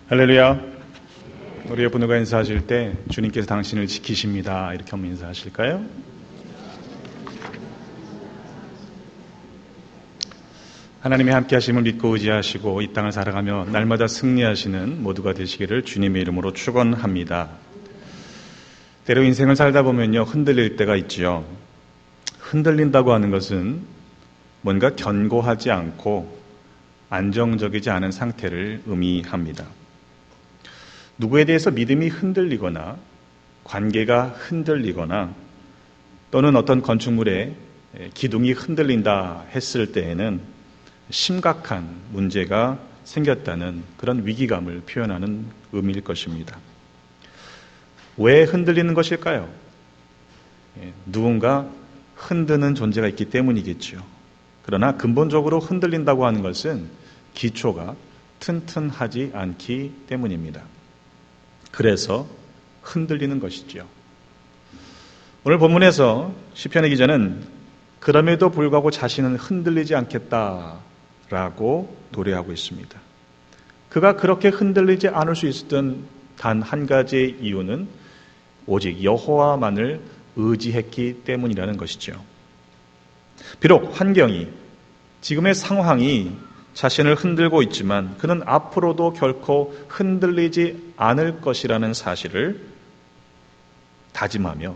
할렐루야. 우리 옆 분과 인사하실 때 주님께서 당신을 지키십니다 이렇게 한번 인사하실까요? 하나님의 함께 하심을 믿고 의지하시고 이 땅을 살아가며 날마다 승리하시는 모두가 되시기를 주님의 이름으로 축원합니다. 때로 인생을 살다 보면요, 흔들릴 때가 있지요. 흔들린다고 하는 것은 뭔가 견고하지 않고 안정적이지 않은 상태를 의미합니다. 누구에 대해서 믿음이 흔들리거나 관계가 흔들리거나 또는 어떤 건축물의 기둥이 흔들린다 했을 때에는 심각한 문제가 생겼다는 그런 위기감을 표현하는 의미일 것입니다. 왜 흔들리는 것일까요? 누군가 흔드는 존재가 있기 때문이겠죠. 그러나 근본적으로 흔들린다고 하는 것은 기초가 튼튼하지 않기 때문입니다. 그래서 흔들리는 것이지요. 오늘 본문에서 시편의 기자는 그럼에도 불구하고 자신은 흔들리지 않겠다라고 노래하고 있습니다. 그가 그렇게 흔들리지 않을 수 있었던 단 한 가지의 이유는 오직 여호와만을 의지했기 때문이라는 것이죠. 비록 환경이, 지금의 상황이 자신을 흔들고 있지만 그는 앞으로도 결코 흔들리지 않을 것이라는 사실을 다짐하며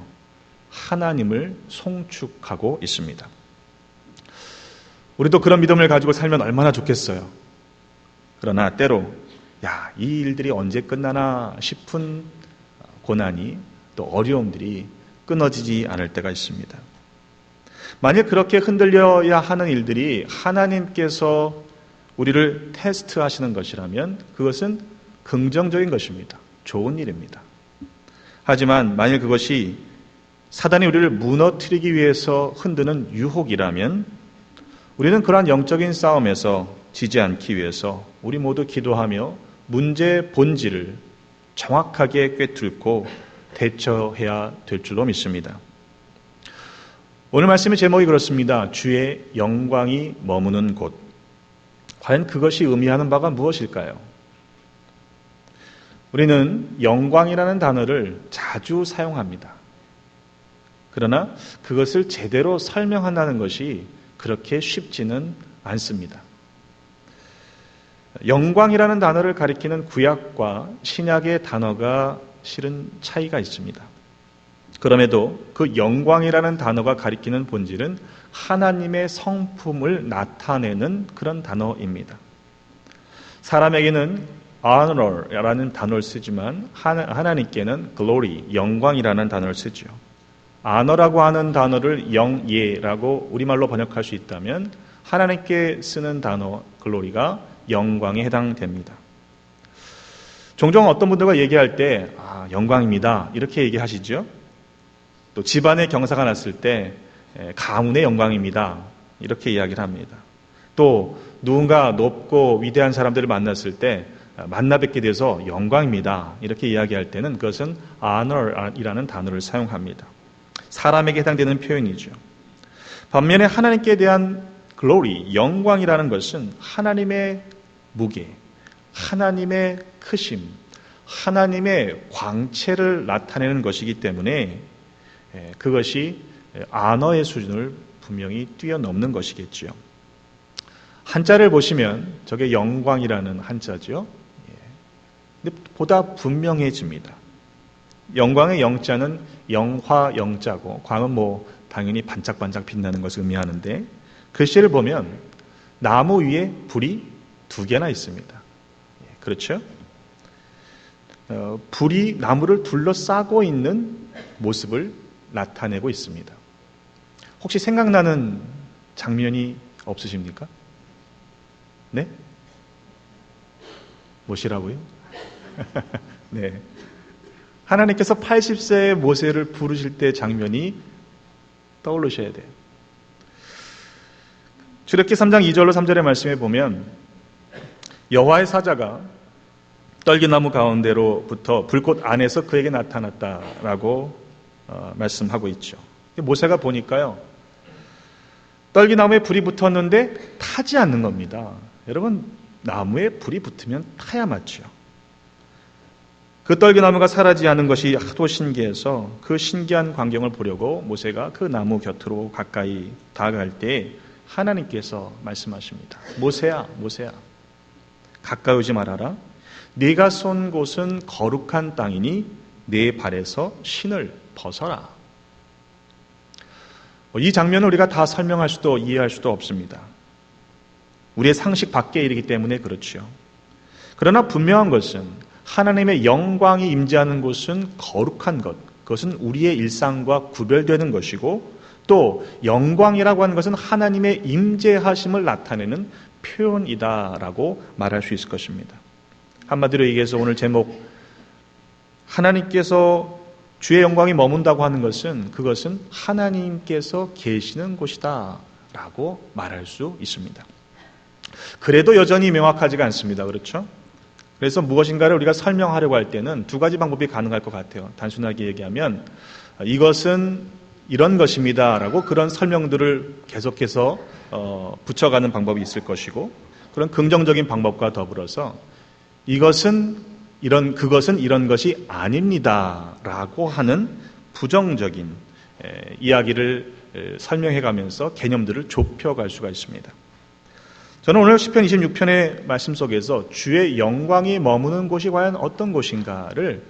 하나님을 송축하고 있습니다. 우리도 그런 믿음을 가지고 살면 얼마나 좋겠어요. 그러나 때로 이 일들이 언제 끝나나 싶은 고난이 또 어려움들이 끊어지지 않을 때가 있습니다. 만약 그렇게 흔들려야 하는 일들이 하나님께서 우리를 테스트하시는 것이라면 그것은 긍정적인 것입니다. 좋은 일입니다. 하지만 만일 그것이 사단이 우리를 무너뜨리기 위해서 흔드는 유혹이라면 우리는 그러한 영적인 싸움에서 지지 않기 위해서 우리 모두 기도하며 문제의 본질을 정확하게 꿰뚫고 대처해야 될 줄로 믿습니다. 오늘 말씀의 제목이 그렇습니다. 주의 영광이 머무는 곳. 과연 그것이 의미하는 바가 무엇일까요? 우리는 영광이라는 단어를 자주 사용합니다. 그러나 그것을 제대로 설명한다는 것이 그렇게 쉽지는 않습니다. 영광이라는 단어를 가리키는 구약과 신약의 단어가 실은 차이가 있습니다. 그럼에도 그 영광이라는 단어가 가리키는 본질은 하나님의 성품을 나타내는 그런 단어입니다. 사람에게는 honor라는 단어를 쓰지만 하나님께는 glory, 영광이라는 단어를 쓰죠. honor라고 하는 단어를 영예라고 우리말로 번역할 수 있다면 하나님께 쓰는 단어 glory가 영광에 해당됩니다. 종종 어떤 분들과 얘기할 때 영광입니다 이렇게 얘기하시죠. 또 집안에 경사가 났을 때 가문의 영광입니다 이렇게 이야기를 합니다. 또 누군가 높고 위대한 사람들을 만났을 때 만나 뵙게 돼서 영광입니다 이렇게 이야기할 때는 그것은 honor이라는 단어를 사용합니다. 사람에게 해당되는 표현이죠. 반면에 하나님께 대한 glory, 영광이라는 것은 하나님의 무게, 하나님의 크심, 하나님의 광채를 나타내는 것이기 때문에 그것이 언어의 수준을 분명히 뛰어넘는 것이겠죠. 한자를 보시면 저게 영광이라는 한자죠. 근데 보다 분명해집니다. 영광의 영자는 영화 영자고 광은 당연히 반짝반짝 빛나는 것을 의미하는데 글씨를 보면 나무 위에 불이 2개나 있습니다. 그렇죠? 불이 나무를 둘러싸고 있는 모습을 나타내고 있습니다. 혹시 생각나는 장면이 없으십니까? 네? 무엇이라고요? 네. 하나님께서 80세의 모세를 부르실 때 장면이 떠오르셔야 돼요. 출애굽기 3장 2절로 3절의 말씀에 보면 여호와의 사자가 떨기나무 가운데로부터 불꽃 안에서 그에게 나타났다라고 말씀하고 있죠. 모세가 보니까요, 떨기나무에 불이 붙었는데 타지 않는 겁니다. 여러분, 나무에 불이 붙으면 타야 맞죠. 그 떨기나무가 사라지지 않은 것이 하도 신기해서 그 신기한 광경을 보려고 모세가 그 나무 곁으로 가까이 다가갈 때 하나님께서 말씀하십니다. 모세야, 모세야, 가까이 오지 말아라. 네가 쏜 곳은 거룩한 땅이니 네 발에서 신을 벗어라. 이 장면을 우리가 다 설명할 수도 이해할 수도 없습니다. 우리의 상식 밖에 일이기 때문에 그렇죠. 그러나 분명한 것은 하나님의 영광이 임재하는 곳은 거룩한 것, 그것은 우리의 일상과 구별되는 것이고, 또 영광이라고 하는 것은 하나님의 임재하심을 나타내는 표현이다라고 말할 수 있을 것입니다. 한마디로 얘기해서 오늘 제목, 하나님께서 주의 영광이 머문다고 하는 것은 그것은 하나님께서 계시는 곳이다 라고 말할 수 있습니다. 그래도 여전히 명확하지가 않습니다. 그렇죠? 그래서 무엇인가를 우리가 설명하려고 할 때는 두 가지 방법이 가능할 것 같아요. 단순하게 얘기하면 이것은 이런 것입니다 라고 그런 설명들을 계속해서 붙여가는 방법이 있을 것이고, 그런 긍정적인 방법과 더불어서 그것은 이런 것이 아닙니다 라고 하는 부정적인 이야기를 설명해가면서 개념들을 좁혀갈 수가 있습니다. 저는 오늘 시편 26편의 말씀 속에서 주의 영광이 머무는 곳이 과연 어떤 곳인가를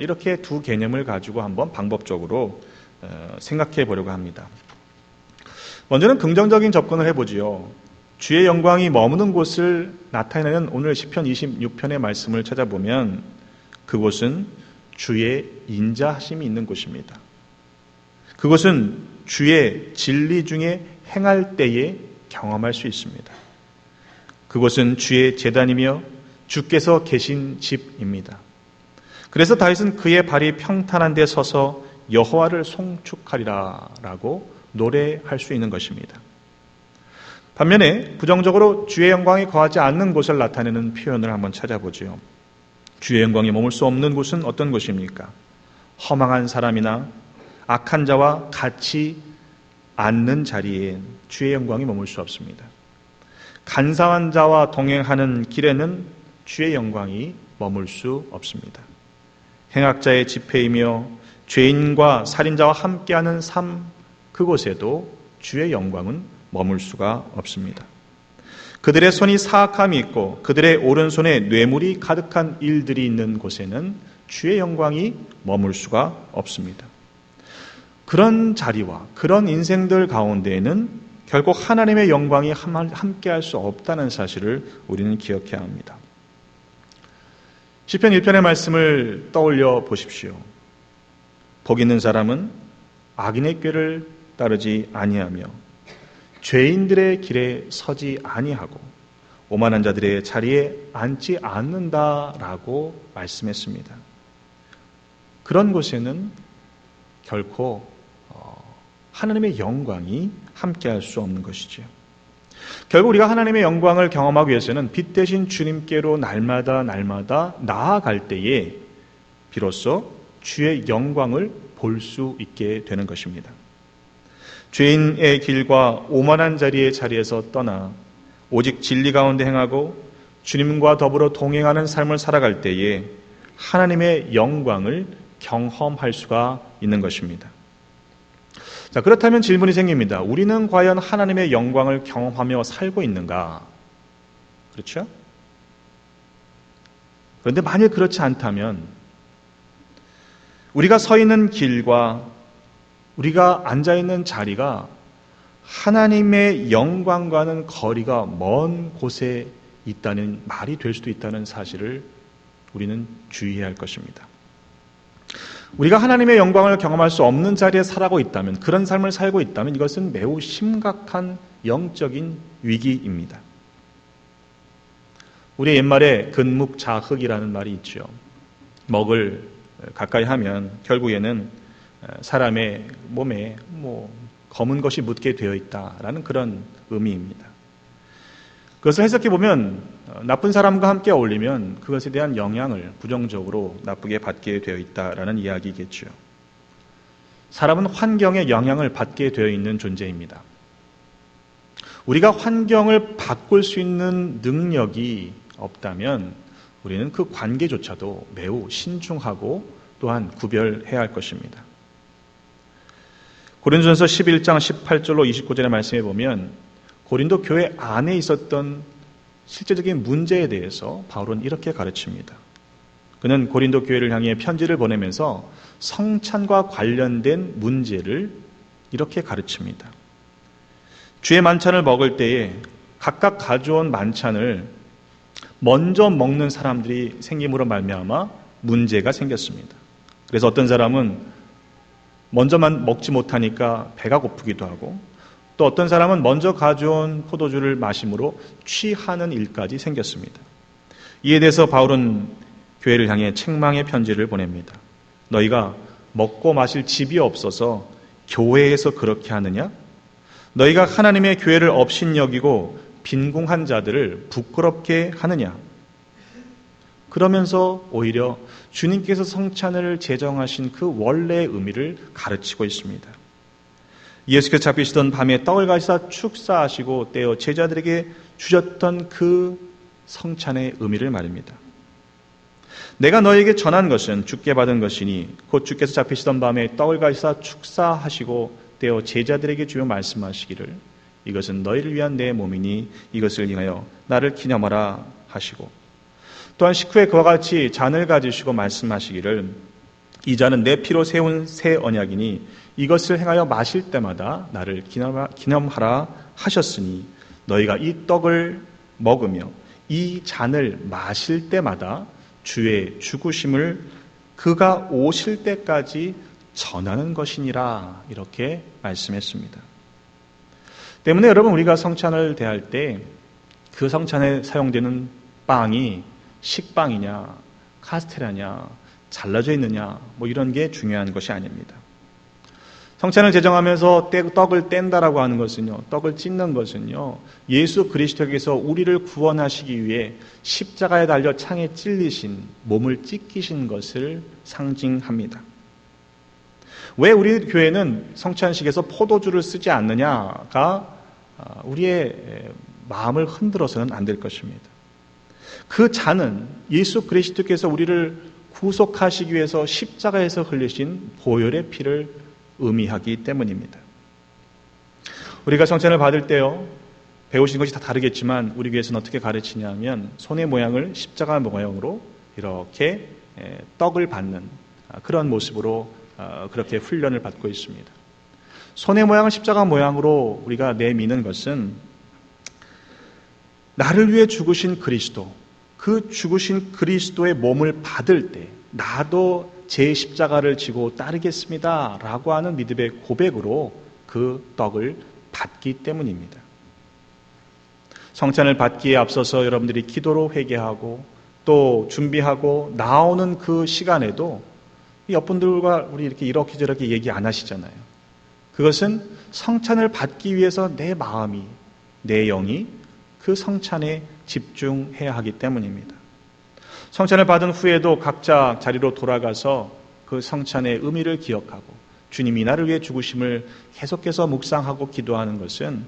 이렇게 두 개념을 가지고 한번 방법적으로 생각해 보려고 합니다. 먼저는 긍정적인 접근을 해보지요. 주의 영광이 머무는 곳을 나타내는 오늘 시편 26편의 말씀을 찾아보면 그곳은 주의 인자하심이 있는 곳입니다. 그곳은 주의 진리 중에 행할 때에 경험할 수 있습니다. 그곳은 주의 제단이며 주께서 계신 집입니다. 그래서 다윗은 그의 발이 평탄한 데 서서 여호와를 송축하리라 라고 노래할 수 있는 것입니다. 반면에 부정적으로 주의 영광이 거하지 않는 곳을 나타내는 표현을 한번 찾아보죠. 주의 영광이 머물 수 없는 곳은 어떤 곳입니까? 허망한 사람이나 악한 자와 같이 앉는 자리에 주의 영광이 머물 수 없습니다. 간사한 자와 동행하는 길에는 주의 영광이 머물 수 없습니다. 행악자의 집회이며 죄인과 살인자와 함께하는 삶, 그곳에도 주의 영광은 머물 수가 없습니다. 그들의 손이 사악함이 있고 그들의 오른손에 뇌물이 가득한 일들이 있는 곳에는 주의 영광이 머물 수가 없습니다. 그런 자리와 그런 인생들 가운데에는 결국 하나님의 영광이 함께할 수 없다는 사실을 우리는 기억해야 합니다. 시편 1편의 말씀을 떠올려 보십시오. 복 있는 사람은 악인의 꾀를 따르지 아니하며 죄인들의 길에 서지 아니하고 오만한 자들의 자리에 앉지 않는다라고 말씀했습니다. 그런 곳에는 결코 하나님의 영광이 함께할 수 없는 것이지요. 결국 우리가 하나님의 영광을 경험하기 위해서는 빛 대신 주님께로 날마다 나아갈 때에 비로소 주의 영광을 볼 수 있게 되는 것입니다. 죄인의 길과 오만한 자리에서 떠나 오직 진리 가운데 행하고 주님과 더불어 동행하는 삶을 살아갈 때에 하나님의 영광을 경험할 수가 있는 것입니다. 자, 그렇다면 질문이 생깁니다. 우리는 과연 하나님의 영광을 경험하며 살고 있는가? 그렇죠? 그런데 만일 그렇지 않다면 우리가 서 있는 길과 우리가 앉아있는 자리가 하나님의 영광과는 거리가 먼 곳에 있다는 말이 될 수도 있다는 사실을 우리는 주의해야 할 것입니다. 우리가 하나님의 영광을 경험할 수 없는 자리에 살아가고 있다면, 그런 삶을 살고 있다면 이것은 매우 심각한 영적인 위기입니다. 우리 옛말에 근묵자흑이라는 말이 있죠. 먹을 가까이 하면 결국에는 사람의 몸에 검은 것이 묻게 되어 있다라는 그런 의미입니다. 그것을 해석해 보면 나쁜 사람과 함께 어울리면 그것에 대한 영향을 부정적으로 나쁘게 받게 되어 있다라는 이야기겠죠. 사람은 환경에 영향을 받게 되어 있는 존재입니다. 우리가 환경을 바꿀 수 있는 능력이 없다면 우리는 그 관계조차도 매우 신중하고 또한 구별해야 할 것입니다. 고린도전서 11장 18절로 29절의 말씀에 보면 고린도 교회 안에 있었던 실제적인 문제에 대해서 바울은 이렇게 가르칩니다. 그는 고린도 교회를 향해 편지를 보내면서 성찬과 관련된 문제를 이렇게 가르칩니다. 주의 만찬을 먹을 때에 각각 가져온 만찬을 먼저 먹는 사람들이 생김으로 말미암아 문제가 생겼습니다. 그래서 어떤 사람은 먼저만 먹지 못하니까 배가 고프기도 하고, 또 어떤 사람은 먼저 가져온 포도주를 마심으로 취하는 일까지 생겼습니다. 이에 대해서 바울은 교회를 향해 책망의 편지를 보냅니다. 너희가 먹고 마실 집이 없어서 교회에서 그렇게 하느냐? 너희가 하나님의 교회를 업신여기고 빈궁한 자들을 부끄럽게 하느냐? 그러면서 오히려 주님께서 성찬을 제정하신 그 원래의 의미를 가르치고 있습니다. 예수께서 잡히시던 밤에 떡을 가지사 축사하시고 떼어 제자들에게 주셨던 그 성찬의 의미를 말입니다. 내가 너에게 전한 것은 주께 받은 것이니 곧 주께서 잡히시던 밤에 떡을 가지사 축사하시고 떼어 제자들에게 주며 말씀하시기를 이것은 너희를 위한 내 몸이니 이것을 인하여 나를 기념하라 하시고, 또한 식후에 그와 같이 잔을 가지시고 말씀하시기를 이 잔은 내 피로 세운 새 언약이니 이것을 행하여 마실 때마다 나를 기념하라 하셨으니 너희가 이 떡을 먹으며 이 잔을 마실 때마다 주의 죽으심을 그가 오실 때까지 전하는 것이니라, 이렇게 말씀했습니다. 때문에 여러분, 우리가 성찬을 대할 때 그 성찬에 사용되는 빵이 식빵이냐 카스테라냐 잘라져 있느냐 이런 게 중요한 것이 아닙니다. 성찬을 제정하면서 떡을 뗀다라고 하는 것은요, 떡을 찢는 것은요, 예수 그리스도께서 우리를 구원하시기 위해 십자가에 달려 창에 찔리신 몸을 찢기신 것을 상징합니다. 왜 우리 교회는 성찬식에서 포도주를 쓰지 않느냐가 우리의 마음을 흔들어서는 안 될 것입니다. 그 잔은 예수 그리스도께서 우리를 구속하시기 위해서 십자가에서 흘리신 보혈의 피를 의미하기 때문입니다. 우리가 성찬을 받을 때요, 배우신 것이 다 다르겠지만 우리 교회에서는 어떻게 가르치냐면 손의 모양을 십자가 모양으로 이렇게 떡을 받는 그런 모습으로 그렇게 훈련을 받고 있습니다. 손의 모양을 십자가 모양으로 우리가 내미는 것은 나를 위해 죽으신 그리스도, 그 죽으신 그리스도의 몸을 받을 때 나도 제 십자가를 지고 따르겠습니다 라고 하는 믿음의 고백으로 그 떡을 받기 때문입니다. 성찬을 받기에 앞서서 여러분들이 기도로 회개하고 또 준비하고 나오는 그 시간에도 옆분들과 우리 이렇게 저렇게 얘기 안 하시잖아요. 그것은 성찬을 받기 위해서 내 마음이, 내 영이 그 성찬에 집중해야 하기 때문입니다. 성찬을 받은 후에도 각자 자리로 돌아가서 그 성찬의 의미를 기억하고 주님이 나를 위해 죽으심을 계속해서 묵상하고 기도하는 것은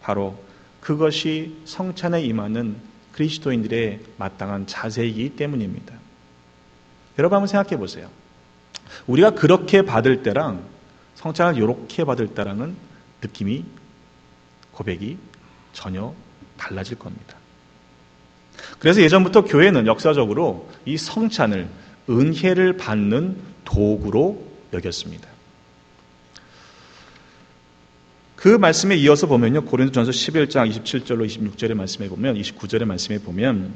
바로 그것이 성찬에 임하는 그리스도인들의 마땅한 자세이기 때문입니다. 여러분 한번 생각해 보세요. 우리가 그렇게 받을 때랑 성찬을 이렇게 받을 때랑은 느낌이, 고백이 전혀 달라질 겁니다. 그래서 예전부터 교회는 역사적으로 이 성찬을 은혜를 받는 도구로 여겼습니다. 그 말씀에 이어서 보면요, 고린도전서 11장 27절로 26절의 말씀에 보면, 29절의 말씀에 보면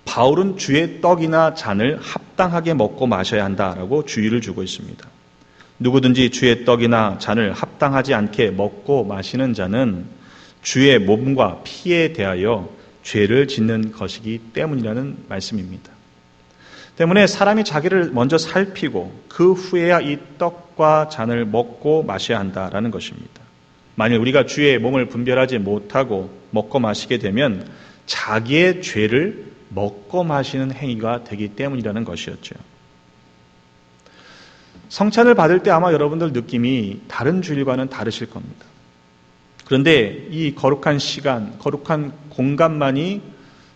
바울은 주의 떡이나 잔을 합당하게 먹고 마셔야 한다라고 주의를 주고 있습니다. 누구든지 주의 떡이나 잔을 합당하지 않게 먹고 마시는 자는 주의 몸과 피에 대하여 죄를 짓는 것이기 때문이라는 말씀입니다. 때문에 사람이 자기를 먼저 살피고 그 후에야 이 떡과 잔을 먹고 마셔야 한다라는 것입니다. 만일 우리가 주의 몸을 분별하지 못하고 먹고 마시게 되면 자기의 죄를 먹고 마시는 행위가 되기 때문이라는 것이었죠. 성찬을 받을 때 아마 여러분들 느낌이 다른 주일과는 다르실 겁니다. 그런데 이 거룩한 시간, 거룩한 공간만이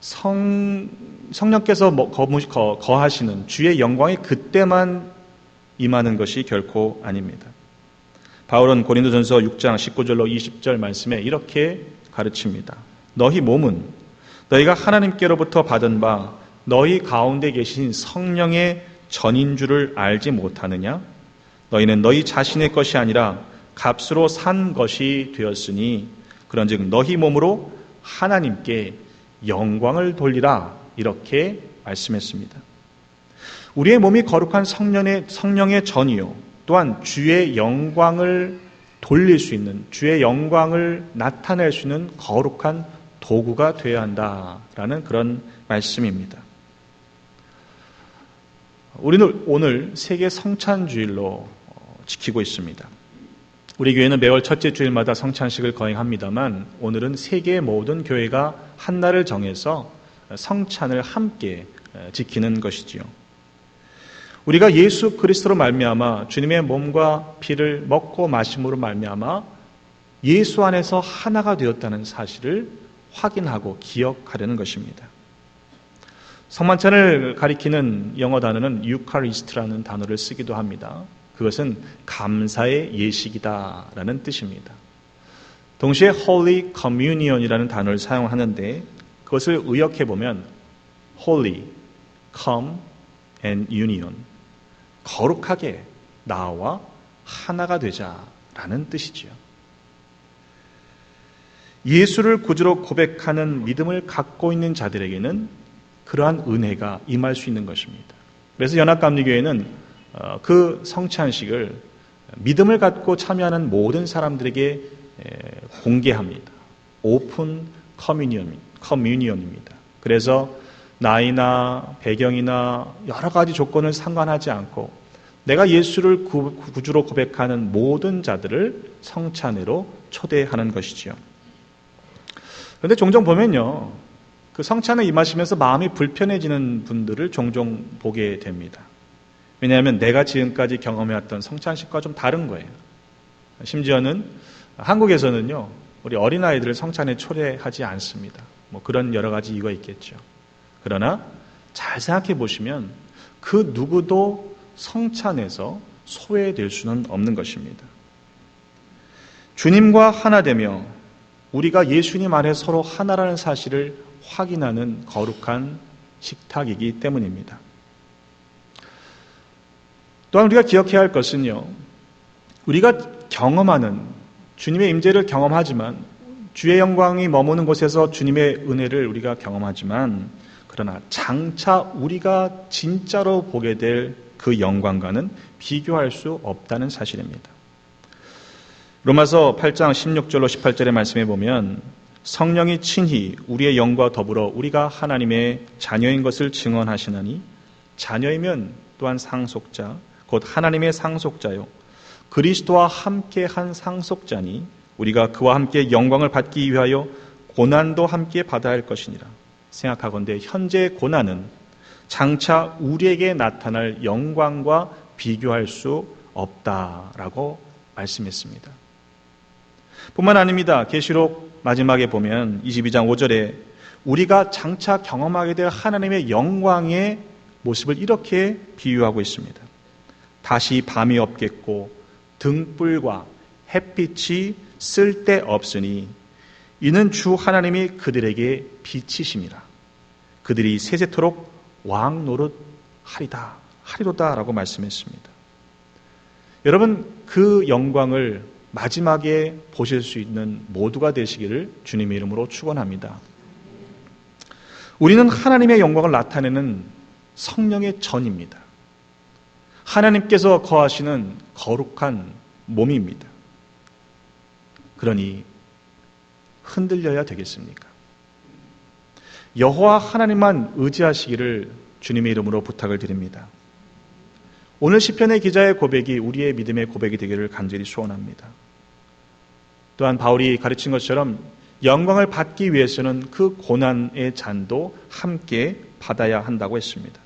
성령께서 거하시는 주의 영광이 그때만 임하는 것이 결코 아닙니다. 바울은 고린도전서 6장 19절로 20절 말씀에 이렇게 가르칩니다. 너희 몸은 너희가 하나님께로부터 받은 바 너희 가운데 계신 성령의 전인 줄을 알지 못하느냐? 너희는 너희 자신의 것이 아니라 값으로 산 것이 되었으니 그런즉 너희 몸으로 하나님께 영광을 돌리라, 이렇게 말씀했습니다. 우리의 몸이 거룩한 성령의 전이요 또한 주의 영광을 돌릴 수 있는, 주의 영광을 나타낼 수 있는 거룩한 도구가 되어야 한다라는 그런 말씀입니다. 우리는 오늘 세계 성찬주일로 지키고 있습니다. 우리 교회는 매월 첫째 주일마다 성찬식을 거행합니다만 오늘은 세계의 모든 교회가 한 날을 정해서 성찬을 함께 지키는 것이지요. 우리가 예수 그리스도로 말미암아 주님의 몸과 피를 먹고 마심으로 말미암아 예수 안에서 하나가 되었다는 사실을 확인하고 기억하려는 것입니다. 성만찬을 가리키는 영어 단어는 유카리스트라는 단어를 쓰기도 합니다. 그것은 감사의 예식이다라는 뜻입니다. 동시에 Holy Communion이라는 단어를 사용하는데 그것을 의역해 보면 Holy, Come and Union, 거룩하게 나와 하나가 되자라는 뜻이지요. 예수를 구주로 고백하는 믿음을 갖고 있는 자들에게는 그러한 은혜가 임할 수 있는 것입니다. 그래서 연합감리교회는 그 성찬식을 믿음을 갖고 참여하는 모든 사람들에게 공개합니다. 오픈 커뮤니언입니다. 그래서 나이나 배경이나 여러 가지 조건을 상관하지 않고 내가 예수를 구주로 고백하는 모든 자들을 성찬회로 초대하는 것이지요. 그런데 종종 보면요, 그 성찬에 임하시면서 마음이 불편해지는 분들을 종종 보게 됩니다. 왜냐하면 내가 지금까지 경험해왔던 성찬식과 좀 다른 거예요. 심지어는 한국에서는요, 우리 어린아이들을 성찬에 초대하지 않습니다. 뭐 그런 여러 가지 이유가 있겠죠. 그러나 잘 생각해 보시면 그 누구도 성찬에서 소외될 수는 없는 것입니다. 주님과 하나 되며 우리가 예수님 안에 서로 하나라는 사실을 확인하는 거룩한 식탁이기 때문입니다. 또한 우리가 기억해야 할 것은요, 우리가 경험하는 주님의 임재를 경험하지만 주의 영광이 머무는 곳에서 주님의 은혜를 우리가 경험하지만 그러나 장차 우리가 진짜로 보게 될 그 영광과는 비교할 수 없다는 사실입니다. 로마서 8장 16절로 18절의 말씀에 보면 성령이 친히 우리의 영과 더불어 우리가 하나님의 자녀인 것을 증언하시나니 자녀이면 또한 상속자 곧 하나님의 상속자요 그리스도와 함께한 상속자니 우리가 그와 함께 영광을 받기 위하여 고난도 함께 받아야 할 것이니라. 생각하건대 현재의 고난은 장차 우리에게 나타날 영광과 비교할 수 없다라고 말씀했습니다. 뿐만 아닙니다. 계시록 마지막에 보면 22장 5절에 우리가 장차 경험하게 될 하나님의 영광의 모습을 이렇게 비유하고 있습니다. 다시 밤이 없겠고 등불과 햇빛이 쓸데없으니 이는 주 하나님이 그들에게 빛이심이라. 그들이 세세토록 왕노릇 하리로다 라고 말씀했습니다. 여러분, 그 영광을 마지막에 보실 수 있는 모두가 되시기를 주님의 이름으로 축원합니다. 우리는 하나님의 영광을 나타내는 성령의 전입니다. 하나님께서 거하시는 거룩한 몸입니다. 그러니 흔들려야 되겠습니까? 여호와 하나님만 의지하시기를 주님의 이름으로 부탁을 드립니다. 오늘 시편의 기자의 고백이 우리의 믿음의 고백이 되기를 간절히 소원합니다. 또한 바울이 가르친 것처럼 영광을 받기 위해서는 그 고난의 잔도 함께 받아야 한다고 했습니다.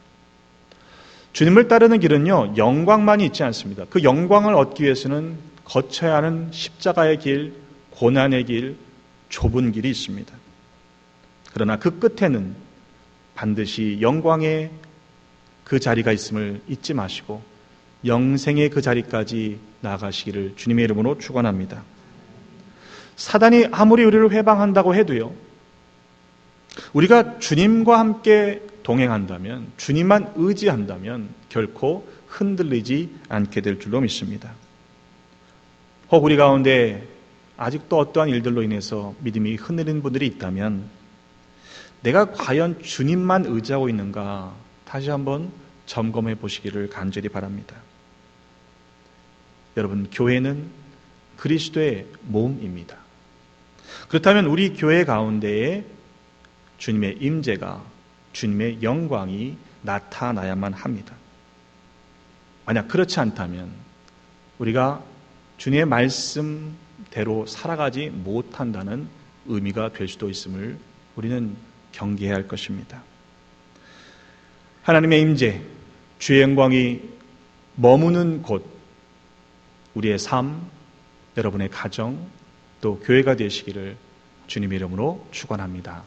주님을 따르는 길은요, 영광만이 있지 않습니다. 그 영광을 얻기 위해서는 거쳐야 하는 십자가의 길, 고난의 길, 좁은 길이 있습니다. 그러나 그 끝에는 반드시 영광의 그 자리가 있음을 잊지 마시고 영생의 그 자리까지 나아가시기를 주님의 이름으로 축원합니다. 사단이 아무리 우리를 회방한다고 해도요, 우리가 주님과 함께 동행한다면, 주님만 의지한다면 결코 흔들리지 않게 될 줄로 믿습니다. 혹 우리 가운데 아직도 어떠한 일들로 인해서 믿음이 흔들리는 분들이 있다면 내가 과연 주님만 의지하고 있는가 다시 한번 점검해 보시기를 간절히 바랍니다. 여러분, 교회는 그리스도의 몸입니다. 그렇다면 우리 교회 가운데에 주님의 임재가, 주님의 영광이 나타나야만 합니다. 만약 그렇지 않다면 우리가 주님의 말씀대로 살아가지 못한다는 의미가 될 수도 있음을 우리는 경계해야 할 것입니다. 하나님의 임재, 주의 영광이 머무는 곳, 우리의 삶, 여러분의 가정, 또 교회가 되시기를 주님의 이름으로 축원합니다.